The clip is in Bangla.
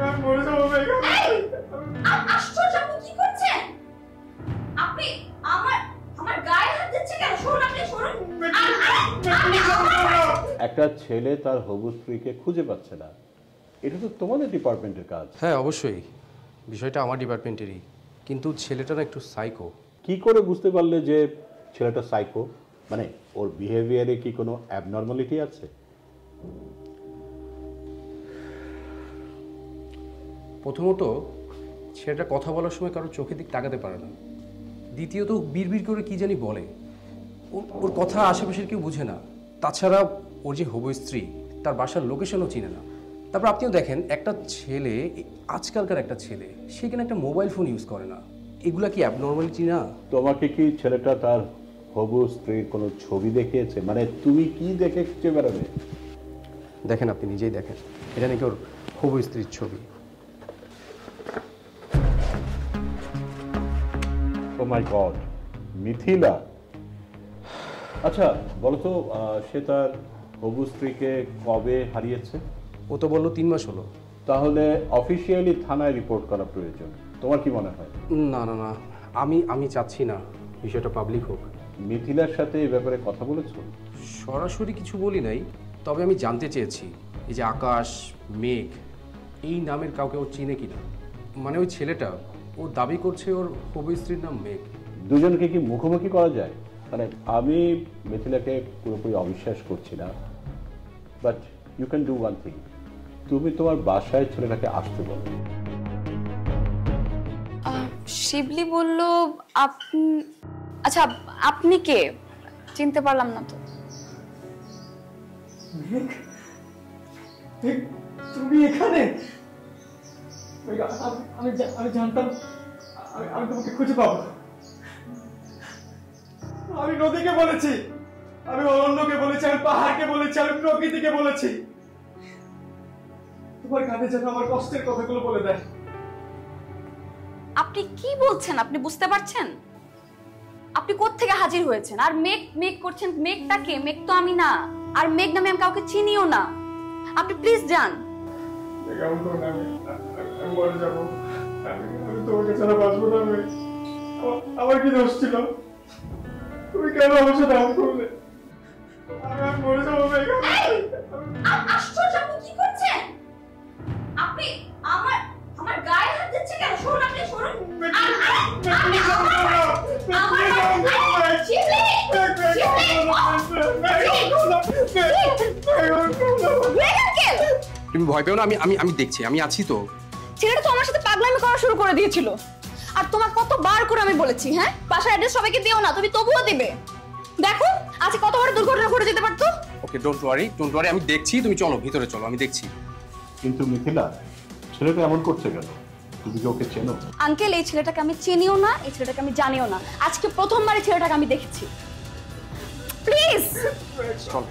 আমি মরে যাবো আশ্চর্য, আপনি কি করছেন? আপনি আমার আমার গায়ে হাত দিচ্ছেন কেন? শুনুন, আপনি শুনুন। একটা ছেলে তার হবু স্ত্রীকে খুঁজে পাচ্ছে না, এটা তো তোমাদের ডিপার্টমেন্টের কাজ। হ্যাঁ অবশ্যই, বিষয়টা আমার ডিপার্টমেন্টেরই, কিন্তু ছেলেটা না একটু সাইকো। কি করে বুঝতে পারলে যে ছেলেটা সাইকো? মানে ওর বিহেভিয়ারে কি কোনো অ্যাবনর্মালিটি আছে? প্রথমত, ছেলেটা কথা বলার সময় কারোর চোখের দিক তাকাতে পারে না। দ্বিতীয়ত, বিড়বিড় করে কি জানি বলে, ওর কথা আশেপাশের কেউ বুঝে না। তাছাড়া ওর যে হবু স্ত্রী, তার বাসার লোকেশনও চিনে না। তারপর আপনিও দেখেন, একটা ছেলে, আজকালকার একটা ছেলে, সেখানে একটা মোবাইল ফোন ইউজ করে না। এগুলা কি অ্যাবনর্মালিটি না? তোমাকে কি ছেলেটা তার হবু স্ত্রীর কোনো ছবি দেখিয়েছে? মানে তুমি কি দেখে খুঁজে বেড়াবে? দেখেন, আপনি নিজেই দেখেন, এটা নাকি ওর হবু স্ত্রীর ছবি। ও মাই গড, মিথিলা। আচ্ছা বলো তো, সে তার হবু স্ত্রীকে কবে হারিয়েছে? ও তো বললো 3 মাস হলো। তাহলে অফিসিয়ালি থানায় রিপোর্ট করা প্রয়োজন। তোমার কি মনে হয়? না না না, আমি চাচ্ছি না বিষয়টা পাবলিক হোক। মিথিলার সাথে এই ব্যাপারে কথা বলেছো? সরাসরি কিছু বলি নাই, তবে আমি জানতে চেয়েছি এই যে আকাশ, মেঘ, এই নামের কাউকে ও চিনে কিনা। মানে ওই ছেলেটা, ও দাবি করছে ওর হবু স্ত্রীর নাম মেঘ। দুজনকে কি মুখোমুখি করা যায়? মানে আমি মিথিলাকে পুরোপুরি অবিশ্বাস করছি না, but you can do one thing. তুমি তোমার বাসায় ছেলেটাকে আসতে বলো। শিবলি বলল আচ্ছা, আপনি কে? চিনতে পারলাম না তো। তুমি এখানে? আমি জানতাম আমি তোমাকে খুঁজে পাবো। আমি নদীকে বলেছি, আমি অরণ্যকে বলেছি, আমি পাহাড়কে বলেছি, আমি প্রকৃতিকে বলেছি, তোমার কাঁধে যেন আমার কষ্টের কথাগুলো বলে দেয়। আপনি কি বলছেন? আপনি বুঝতে পারছেন? আপনি কোত্থেকে হাজির হয়েছেন? আর মেঘ মেঘ করছেন। মেঘটা কে? মেঘ তো আমি না। আর মেঘ নামে আমি কাউকে চিনিও না। আপনি প্লিজ যান। আমি মরে যাবো। আমি তোমাকে ছাড়া বাঁচবো না। আমার কি দোষ ছিল? তুমি কেন আমার সাথে এমন করলে? আমি মরে যাবো। আশ্চর্য, আপনি কি করছেন? আপনি আমার আমার গায়ে হাত দিচ্ছেন কেন? শুনুন, আপনি শুনুন। তুমি ভয় পেও না, আমি দেখছি, আমি আছি তো। ছেলেটা তো আমার সাথে পাগলামি করা শুরু করে দিয়েছিল। আর তোমার কতবার করে আমি বলেছি, হ্যাঁ, বাসার অ্যাড্রেস সবাইকে দিও না, তুমি তবুও দিবে। দেখো আজ কত বড় দুর্ঘটনা ঘটে যেতে পারতো। ওকে, ডোন্ট ওয়ারি, আমি দেখছি। তুমি চলো, ভিতরে চলো, আমি দেখছি। কিন্তু মিথিলা, ছেলেটা এমন করছে কেন? তুমি কি ওকে চেনো? আঙ্কেল, এই ছেলেটাকে আমি চিনিও না, এই ছেলেটাকে আমি জানিও না। আজকে প্রথমবার এই ছেলেটাকে আমি দেখেছি। প্লিজ চল।